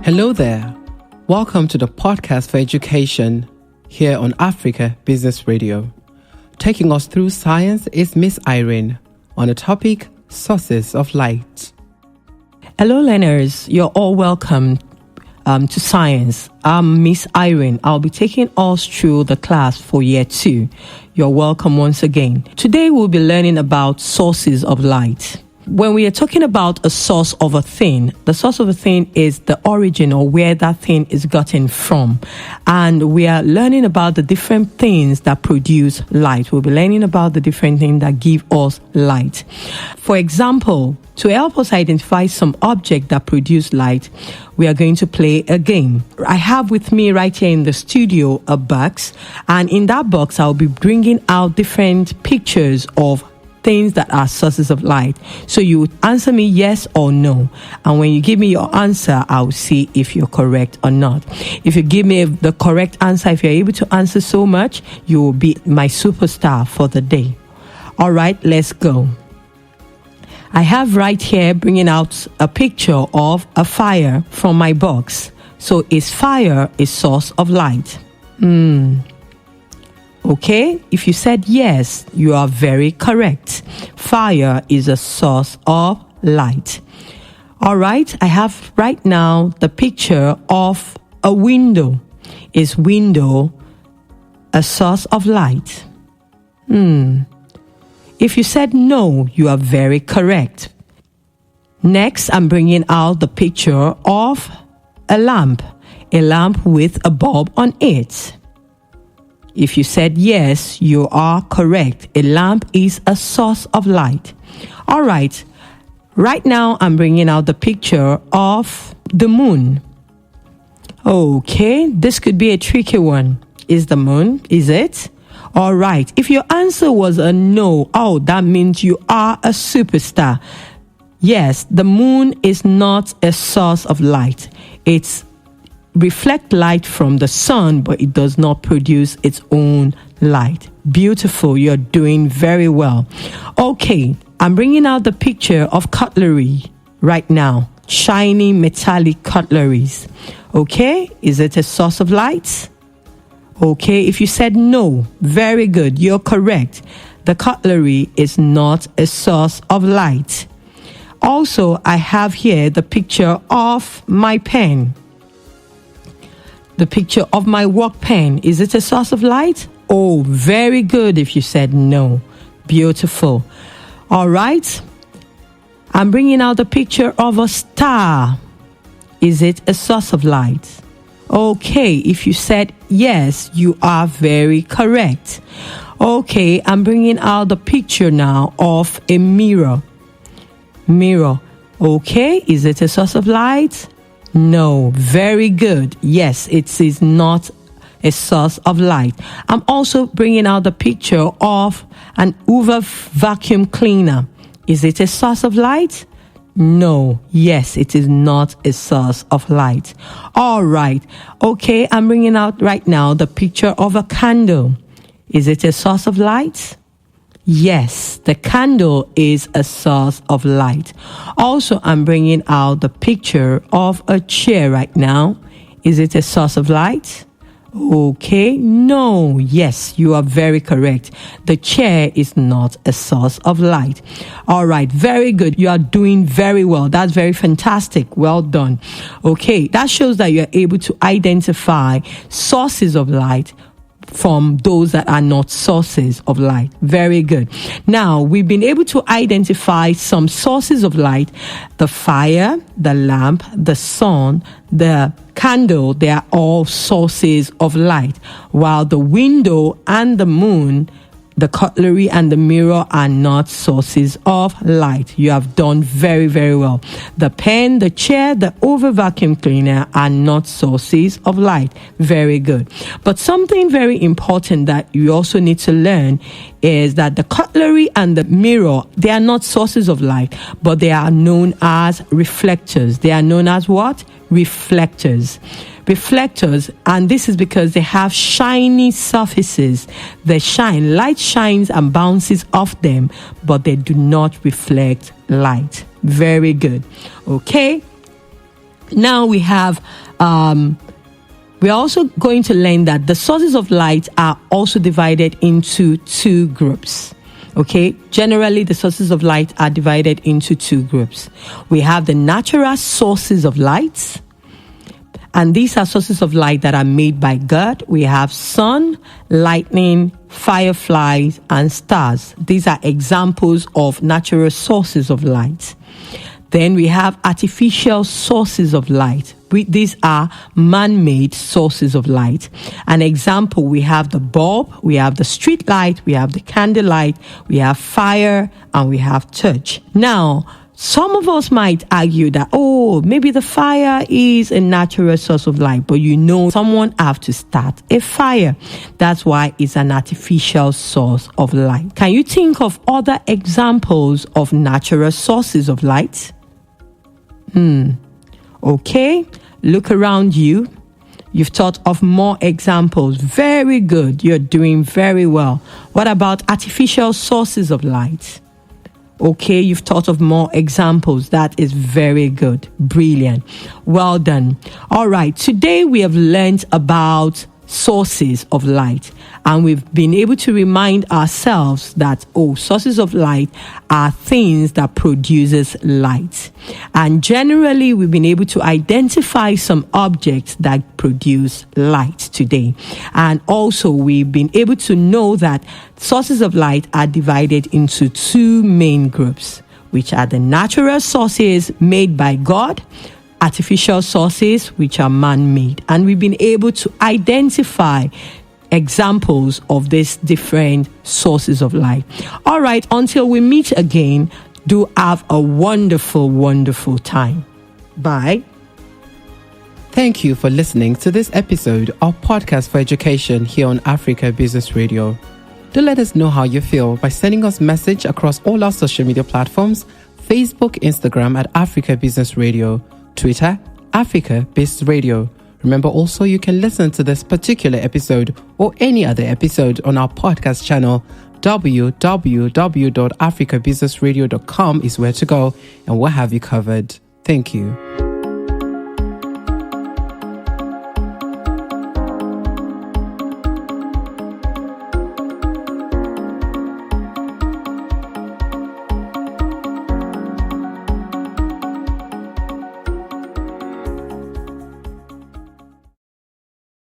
Hello there. Welcome to the podcast for education here on Africa Business Radio. Taking us through science is Miss Irene on the topic sources of light. Hello learners, you're all welcome to science. I'm Miss Irene. I'll be taking us through the class for year 2. You're welcome once again. Today we'll be learning about sources of light. When we are talking about a source of a thing, the source of a thing is the origin or where that thing is gotten from. And we are learning about the different things that produce light. We'll be learning about the different things that give us light. For example, to help us identify some object that produce light, we are going to play a game. I have with me right here in the studio a box, and in that box I'll be bringing out different pictures of things that are sources of light. So you would answer me yes or no. And when you give me your answer, I'll see if you're correct or not. If you give me the correct answer, if you're able to answer so much, you will be my superstar for the day. All right, let's go. I have right here bringing out a picture of a fire from my box. So is fire a source of light? Okay, if you said yes, you are very correct. Fire is a source of light. All right, I have right now the picture of a window. Is window a source of light? If you said no, you are very correct. Next, I'm bringing out the picture of a lamp with a bulb on it. If you said yes, you are correct. A lamp is a source of light. All right. Right now, I'm bringing out the picture of the moon. Okay, this could be a tricky one. Is the moon? Is it? All right. If your answer was a no, that means you are a superstar. Yes, the moon is not a source of light. It's reflect light from the sun, but it does not produce its own light. Beautiful. You're doing very well. Okay, I'm bringing out the picture of cutlery right now. Shiny metallic cutleries. Okay, is it a source of light? Okay, if you said no, very good. You're correct. The cutlery is not a source of light. Also, I have here the picture of my pen. The picture of my work pen. Is it a source of light? Oh, very good if you said no. Beautiful. All right. I'm bringing out the picture of a star. Is it a source of light? Okay, if you said yes, you are very correct. Okay, I'm bringing out the picture now of a mirror. Mirror. Okay, is it a source of light? No, very good. Yes, it is not a source of light. I'm also bringing out the picture of an Hoover vacuum cleaner. Is it a source of light? No, yes, it is not a source of light. All right. Okay, I'm bringing out right now the picture of a candle. Is it a source of light? Yes, the candle is a source of light. Also, I'm bringing out the picture of a chair right now. Is it a source of light? Okay, no, yes, you are very correct. The chair is not a source of light. All right, very good. You are doing very well. That's very fantastic. Well done. Okay, that shows that you're able to identify sources of light from those that are not sources of light. Very good. Now, we've been able to identify some sources of light. The fire, the lamp, the sun, the candle, they are all sources of light. While the window and the moon, the cutlery and the mirror are not sources of light. You have done very, very well. The pen, the chair, the Hoover vacuum cleaner are not sources of light. Very good. But something very important that you also need to learn is that the cutlery and the mirror, they are not sources of light, but they are known as reflectors. They are known as what? Reflectors. Reflectors, and this is because they have shiny surfaces. They shine, light shines and bounces off them, but they do not reflect light. Very good. Okay. Now we have, we're also going to learn that the sources of light are also divided into two groups. Okay, generally the sources of light are divided into two groups. We have the natural sources of light, and these are sources of light that are made by God. We have sun, lightning, fireflies, and stars. These are examples of natural sources of light. Then we have artificial sources of light. These are man-made sources of light. An example, we have the bulb, we have the street light, we have the candle light, we have fire, and we have torch. Now, some of us might argue that, maybe the fire is a natural source of light, but someone have to start a fire. That's why it's an artificial source of light. Can you think of other examples of natural sources of light? Okay, look around you. You've thought of more examples. Very good. You're doing very well. What about artificial sources of light? Okay, you've thought of more examples. That is very good. Brilliant. Well done. All right, today we have learned about sources of light, and we've been able to remind ourselves that sources of light are things that produces light, and generally we've been able to identify some objects that produce light today. And also we've been able to know that sources of light are divided into two main groups, which are the natural sources made by God, artificial sources which are man-made. And we've been able to identify examples of these different sources of light. All right, until we meet again, do have a wonderful, wonderful time. Bye. Thank you for listening to this episode of Podcast for Education here on Africa Business Radio. Do let us know how you feel by sending us a message across all our social media platforms: Facebook, Instagram at Africa Business Radio, Twitter, Africa Biz Radio. Remember also you can listen to this particular episode or any other episode on our podcast channel. www.africabusinessradio.com is where to go, and we'll have you covered. Thank you.